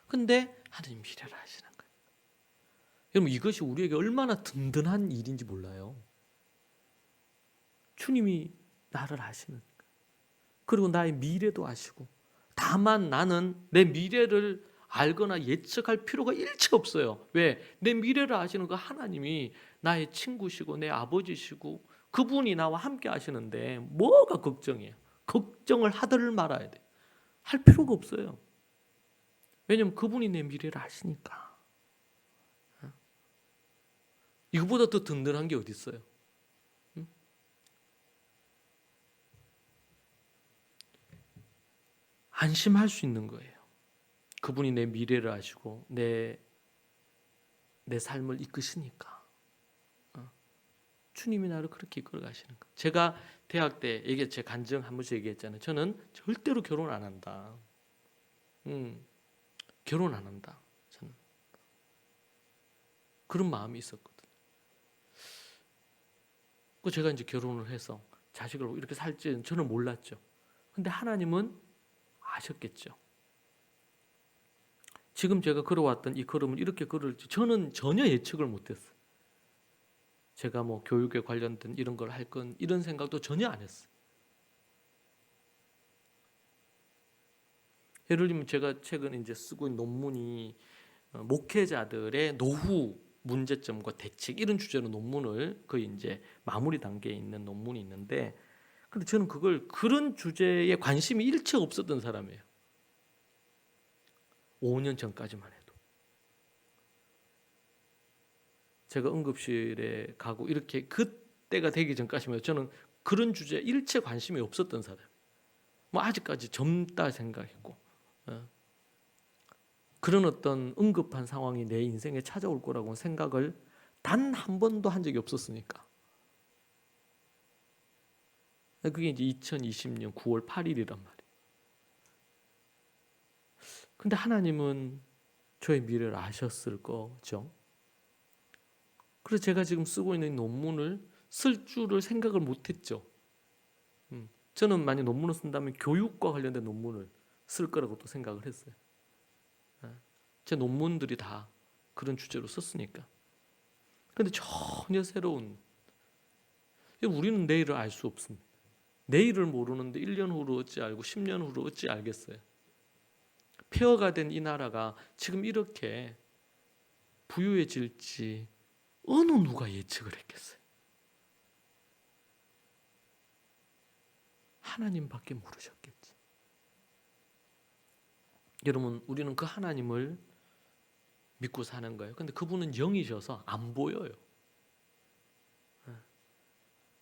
근데 하나님 미래를 아시는 거예요. 여러분, 이것이 우리에게 얼마나 든든한 일인지 몰라요. 주님이 나를 아시는 거예요. 그리고 나의 미래도 아시고, 다만 나는 내 미래를 알거나 예측할 필요가 일체 없어요. 왜? 내 미래를 아시는 그 하나님이 나의 친구시고 내 아버지시고 그분이 나와 함께 하시는데 뭐가 걱정이에요? 걱정을 하들 말아야 돼. 할 필요가 없어요. 왜냐하면 그분이 내 미래를 아시니까. 이거보다 더 든든한 게 어디 있어요? 응? 안심할 수 있는 거예요. 그분이 내 미래를 아시고 내 삶을 이끄시니까. 주님이 나를 그렇게 이끌어 가시는 거예요. 제가 대학 때 제 간증 한 번씩 얘기했잖아요. 저는 절대로 결혼 안 한다. 결혼 안 한다. 저는 그런 마음이 있었거든요. 그 제가 이제 결혼을 해서 자식을 이렇게 살지는 저는 몰랐죠. 근데 하나님은 아셨겠죠. 지금 제가 걸어왔던 이 걸음을 이렇게 걸을지 저는 전혀 예측을 못했어요. 제가 뭐 교육에 관련된 이런 걸 할 건 이런 생각도 전혀 안 했어요. 예를 들면 제가 최근에 이제 쓰고 있는 논문이 목회자들의 노후 문제점과 대책 이런 주제로 논문을 거의 이제 마무리 단계에 있는 논문이 있는데, 근데 저는 그런 주제에 관심이 일체 없었던 사람이에요. 5년 전까지만 해도. 제가 응급실에 가고 이렇게 그때가 되기 전까지만 해도 저는 그런 주제에 일체 관심이 없었던 사람. 뭐 아직까지 젊다 생각했고, 그런 어떤 응급한 상황이 내 인생에 찾아올 거라고 생각을 단 한 번도 한 적이 없었으니까. 그게 이제 2020년 9월 8일이란 말이에요. 근데 하나님은 저의 미래를 아셨을 거죠. 그래서 제가 지금 쓰고 있는 논문을 쓸 줄을 생각을 못했죠. 저는 만약 논문을 쓴다면 교육과 관련된 논문을 쓸 거라고 또 생각을 했어요. 제 논문들이 다 그런 주제로 썼으니까. 그런데 전혀 새로운, 우리는 내일을 알 수 없습니다. 내일을 모르는데 1년 후로 어찌 알고 10년 후로 어찌 알겠어요. 폐허가 된 이 나라가 지금 이렇게 부유해질지 어느 누가 예측을 했겠어요. 하나님밖에 모르셨겠지. 여러분, 우리는 그 하나님을 믿고 사는 거예요. 근데 그분은 영이셔서 안 보여요.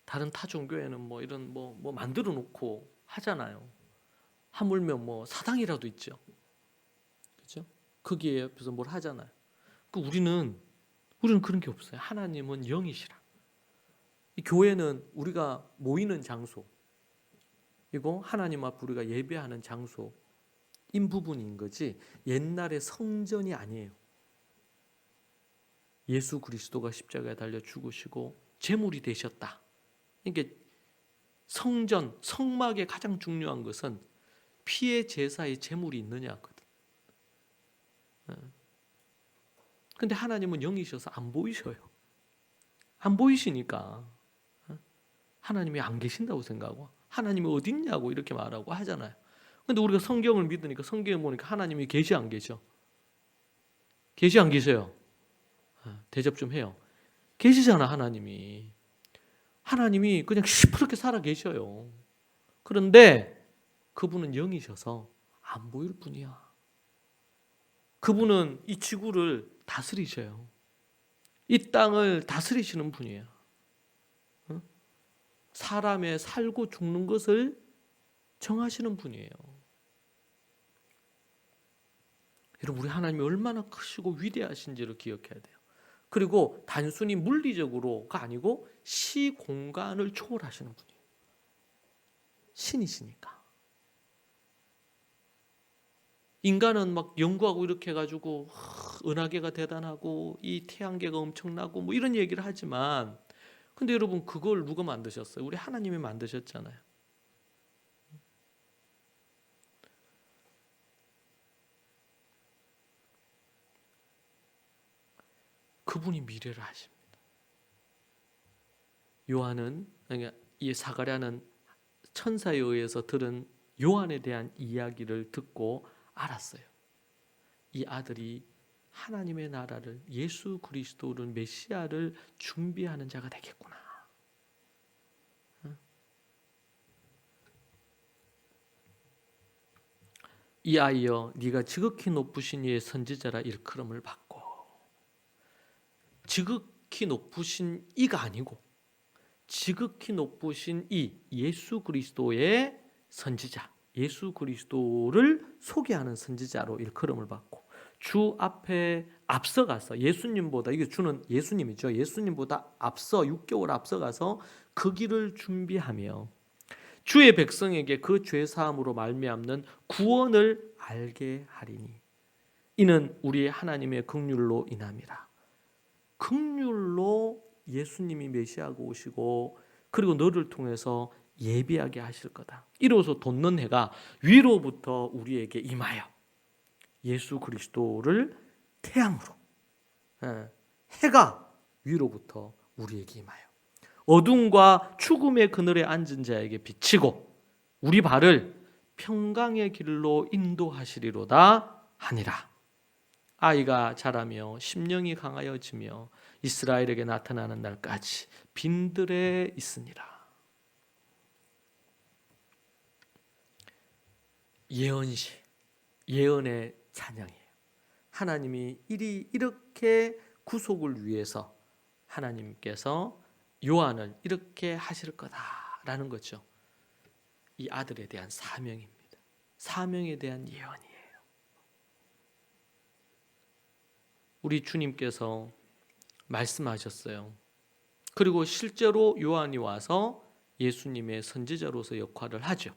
다른 타종교회는 뭐 이런 뭐 만들어 놓고 하잖아요. 하물며 뭐 사당이라도 있죠. 그렇죠? 거기에 옆에서 뭘 하잖아요. 우리는 그런 게 없어요. 하나님은 영이시라. 이 교회는 우리가 모이는 장소, 이거 하나님 앞 우리가 예배하는 장소인 부분인 거지 옛날의 성전이 아니에요. 예수 그리스도가 십자가에 달려 죽으시고 제물이 되셨다. 이게 성전, 성막의 가장 중요한 것은 피의 제사의 제물이 있느냐거든. 근데 하나님은 영이셔서 안 보이셔요. 안 보이시니까 하나님이 안 계신다고 생각하고 하나님이 어디 있냐고 이렇게 말하고 하잖아요. 근데 우리가 성경을 믿으니까 성경에 보니까 하나님이 계시 안 계셔? 계시 안 계셔요? 대접 좀 해요. 계시잖아. 하나님이 그냥 시퍼렇게 살아 계셔요. 그런데 그분은 영이셔서 안 보일 뿐이야. 그분은 이 지구를 다스리셔요. 이 땅을 다스리시는 분이에요. 사람의 살고 죽는 것을 정하시는 분이에요. 여러분, 우리 하나님이 얼마나 크시고 위대하신지를 기억해야 돼요. 그리고 단순히 물리적으로가 아니고 시공간을 초월하시는 분이에요. 신이시니까. 인간은 막 연구하고 이렇게 해가지고 은하계가 대단하고 이 태양계가 엄청나고 뭐 이런 얘기를 하지만, 근데 여러분 그걸 누가 만드셨어요? 우리 하나님이 만드셨잖아요. 그분이 미래를 아십니다. 요한은, 이 사가랴는 천사에 의해서 들은 요한에 대한 이야기를 듣고 알았어요. 이 아들이 하나님의 나라를, 예수 그리스도를, 메시아를 준비하는 자가 되겠구나. 이 아이여, 네가 지극히 높으신 이의 선지자라 일컬음을 받고. 지극히 높으신 이가 아니고 지극히 높으신 이 예수 그리스도의 선지자, 예수 그리스도를 소개하는 선지자로 일컬음을 받고, 주 앞에 앞서가서 예수님보다, 이게 주는 예수님이죠. 예수님보다 앞서 6개월 앞서가서 그 길을 준비하며 주의 백성에게 그 죄 사함으로 말미암는 구원을 알게 하리니 이는 우리의 하나님의 긍휼로 인함이라. 긍휼로 예수님이 메시아가 오시고 그리고 너를 통해서 예비하게 하실 거다. 이로써 돋는 해가 위로부터 우리에게 임하여 예수 그리스도를 태양으로, 해가 위로부터 우리에게 임하여 어둠과 죽음의 그늘에 앉은 자에게 비치고 우리 발을 평강의 길로 인도하시리로다 하니라. 아이가 자라며 심령이 강하여지며 이스라엘에게 나타나는 날까지 빈들에 있으니라. 예언시, 예언의 찬양이에요. 하나님이 이렇게 구속을 위해서 하나님께서 요한을 이렇게 하실 거다라는 거죠. 이 아들에 대한 사명입니다. 사명에 대한 예언이에요. 우리 주님께서 말씀하셨어요. 그리고 실제로 요한이 와서 예수님의 선지자로서 역할을 하죠.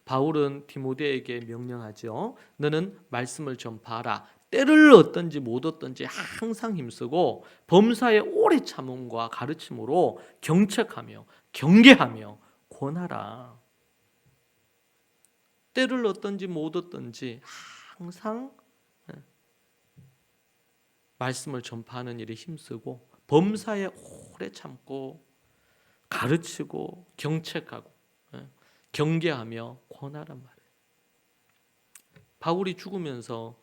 바울은 디모데에게 명령하죠. 너는 말씀을 전파하라. 때를 얻든지 못 얻든지 항상 힘쓰고 범사의 오래 참음과 가르침으로 경책하며 경계하며 권하라. 때를 얻든지 못 얻든지 항상 말씀을 전파하는 일에 힘쓰고 범사에 오래 참고 가르치고 경책하고 경계하며 권하란 말이에요. 바울이 죽으면서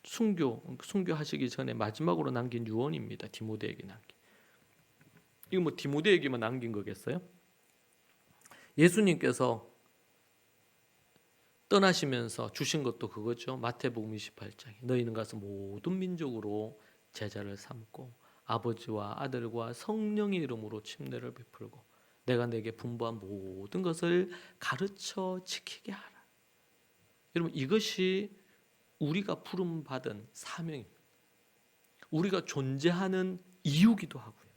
순교하시기 전에 마지막으로 남긴 유언입니다. 디모데에게 남긴. 이거 뭐 디모데에게만 남긴 거겠어요? 예수님께서 떠나시면서 주신 것도 그거죠. 마태복음 28장에 너희는 가서 모든 민족으로 제자를 삼고 아버지와 아들과 성령의 이름으로 침례를 베풀고 내가 내게 분부한 모든 것을 가르쳐 지키게 하라. 여러분, 이것이 우리가 부름받은 사명입니다. 우리가 존재하는 이유기도 하고요.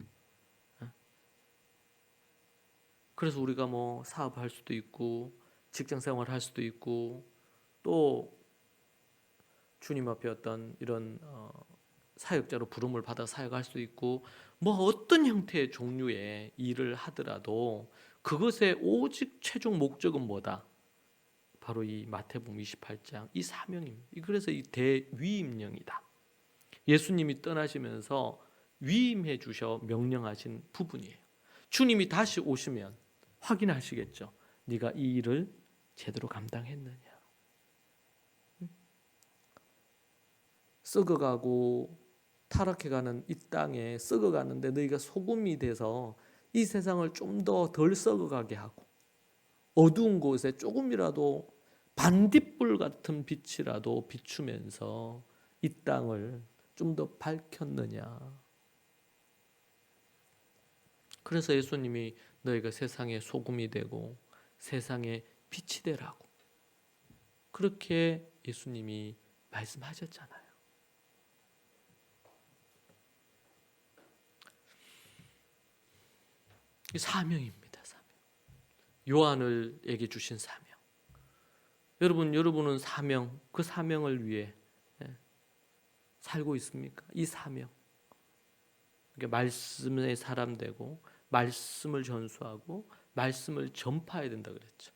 그래서 우리가 뭐 사업할 수도 있고 직장생활 할 수도 있고 또 주님 앞에 어떤 이런 사역자로 부름을 받아 사역할 수도 있고 뭐 어떤 형태의 종류의 일을 하더라도 그것의 오직 최종 목적은 뭐다? 바로 이 마태복음 28장 이 사명입니다. 그래서 이 대위임령이다. 예수님이 떠나시면서 위임해 주셔 명령하신 부분이에요. 주님이 다시 오시면 확인하시겠죠. 네가 이 일을 제대로 감당했느냐. 썩어가고 타락해가는 이 땅에 썩어가는데 너희가 소금이 돼서 이 세상을 좀 더 덜 썩어가게 하고 어두운 곳에 조금이라도 반딧불 같은 빛이라도 비추면서 이 땅을 좀 더 밝혔느냐. 그래서 예수님이 너희가 세상의 소금이 되고 세상의 빛이 되라고 그렇게 예수님이 말씀하셨잖아요. 사명입니다. 사명. 요한을에게 주신 사명. 여러분은 사명, 그 사명을 위해 살고 있습니까? 이 사명. 말씀의 사람 되고 말씀을 전수하고 말씀을 전파해야 된다 그랬죠.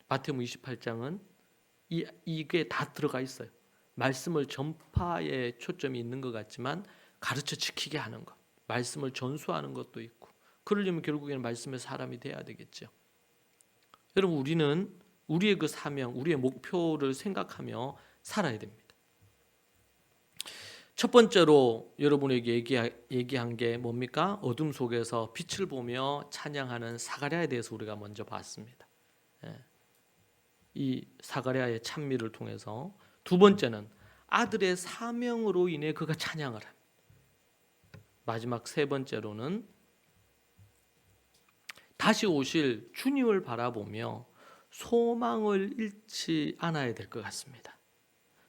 마태복음 28장은 이게 다 들어가 있어요. 말씀을 전파에 초점이 있는 것 같지만 가르쳐 지키게 하는 것, 말씀을 전수하는 것도 있고 그러려면 결국에는 말씀의 사람이 돼야 되겠죠. 여러분, 우리는 우리의 그 사명, 우리의 목표를 생각하며 살아야 됩니다. 첫 번째로 여러분에게 얘기한 게 뭡니까? 어둠 속에서 빛을 보며 찬양하는 사가랴에 대해서 우리가 먼저 봤습니다. 이 사가랴의 찬미를 통해서 두 번째는 아들의 사명으로 인해 그가 찬양을 합니다. 마지막 세 번째로는 다시 오실 주님을 바라보며 소망을 잃지 않아야 될 것 같습니다.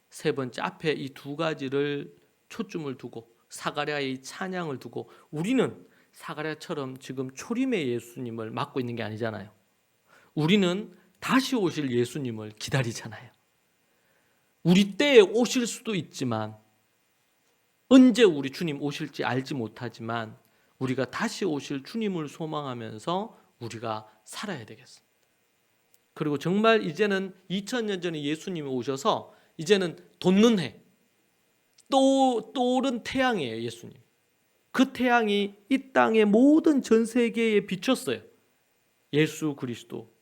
세 번째, 앞에 이 두 가지를 초점을 두고 사가랴의 찬양을 두고 우리는 사가랴처럼 지금 초림의 예수님을 맡고 있는 게 아니잖아요. 우리는 다시 오실 예수님을 기다리잖아요. 우리 때에 오실 수도 있지만 언제 우리 주님 오실지 알지 못하지만 우리가 다시 오실 주님을 소망하면서 우리가 살아야 되겠습니다. 그리고 정말 이제는 2000년 전에 예수님이 오셔서 이제는 돋는 해, 떠오른 태양이에요. 예수님. 그 태양이 이 땅의 모든 전 세계에 비쳤어요. 예수 그리스도,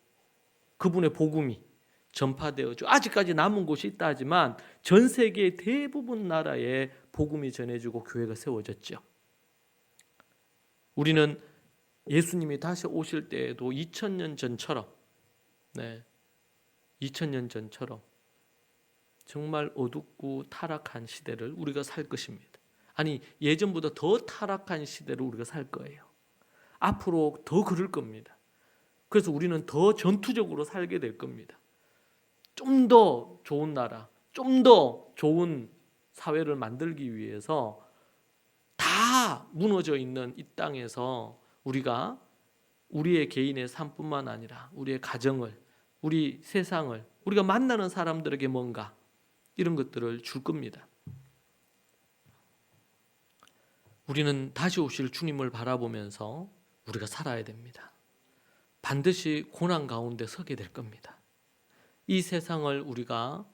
그분의 복음이 전파되어지고 아직까지 남은 곳이 있다 하지만 전 세계 대부분 나라에 복음이 전해지고 교회가 세워졌죠. 우리는 예수님이 다시 오실 때에도 2000년 전처럼 2000년 전처럼 정말 어둡고 타락한 시대를 우리가 살 것입니다. 아니, 예전보다 더 타락한 시대를 우리가 살 거예요. 앞으로 더 그럴 겁니다. 그래서 우리는 더 전투적으로 살게 될 겁니다. 좀 더 좋은 나라, 좀 더 좋은 사회를 만들기 위해서 다 무너져 있는 이 땅에서 우리가 우리의 개인의 삶뿐만 아니라 우리의 가정을, 우리 세상을, 우리가 만나는 사람들에게 뭔가 이런 것들을 줄 겁니다. 우리는 다시 오실 주님을 바라보면서 우리가 살아야 됩니다. 반드시 고난 가운데 서게 될 겁니다. 이 세상을 우리가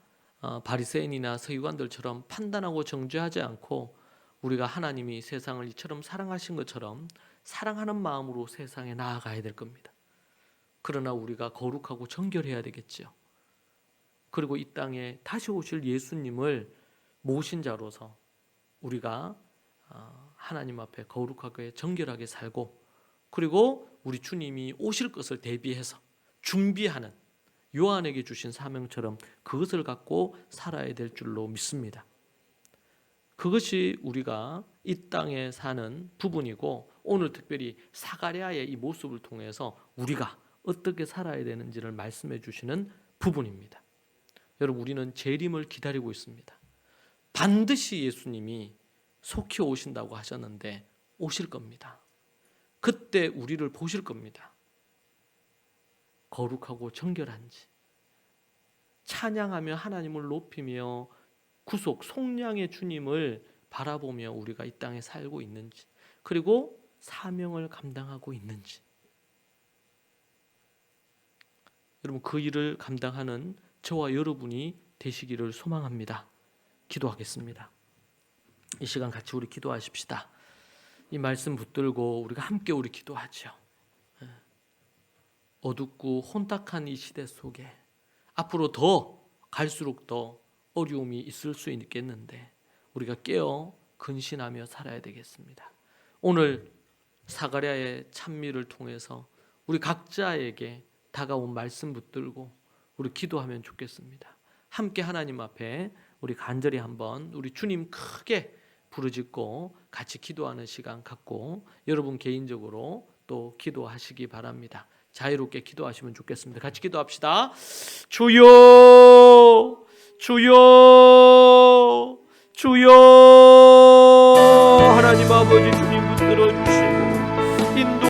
바리새인이나 서기관들처럼 판단하고 정죄하지 않고 우리가 하나님이 세상을 이처럼 사랑하신 것처럼 사랑하는 마음으로 세상에 나아가야 될 겁니다. 그러나 우리가 거룩하고 정결해야 되겠죠. 그리고 이 땅에 다시 오실 예수님을 모신 자로서 우리가 하나님 앞에 거룩하게 정결하게 살고, 그리고 우리 주님이 오실 것을 대비해서 준비하는 요한에게 주신 사명처럼 그것을 갖고 살아야 될 줄로 믿습니다. 그것이 우리가 이 땅에 사는 부분이고, 오늘 특별히 사가랴의 이 모습을 통해서 우리가 어떻게 살아야 되는지를 말씀해 주시는 부분입니다. 여러분, 우리는 재림을 기다리고 있습니다. 반드시 예수님이 속히 오신다고 하셨는데 오실 겁니다. 그때 우리를 보실 겁니다. 거룩하고 정결한지, 찬양하며 하나님을 높이며 구속 속량의 주님을 바라보며 우리가 이 땅에 살고 있는지, 그리고 사명을 감당하고 있는지, 여러분 그 일을 감당하는 저와 여러분이 되시기를 소망합니다. 기도하겠습니다. 이 시간 같이 우리 기도하십시다. 이 말씀 붙들고 우리가 함께 우리 기도하죠. 어둡고 혼탁한 이 시대 속에 앞으로 더 갈수록 더 어려움이 있을 수 있겠는데 우리가 깨어 근신하며 살아야 되겠습니다. 오늘 사가랴의 찬미를 통해서 우리 각자에게 다가온 말씀 붙들고 우리 기도하면 좋겠습니다. 함께 하나님 앞에 우리 간절히 한번 우리 주님 크게 부르짖고 같이 기도하는 시간 갖고 여러분 개인적으로 또 기도하시기 바랍니다. 자유롭게 기도하시면 좋겠습니다. 같이 기도합시다. 주여, 주여, 주여. 하나님 아버지,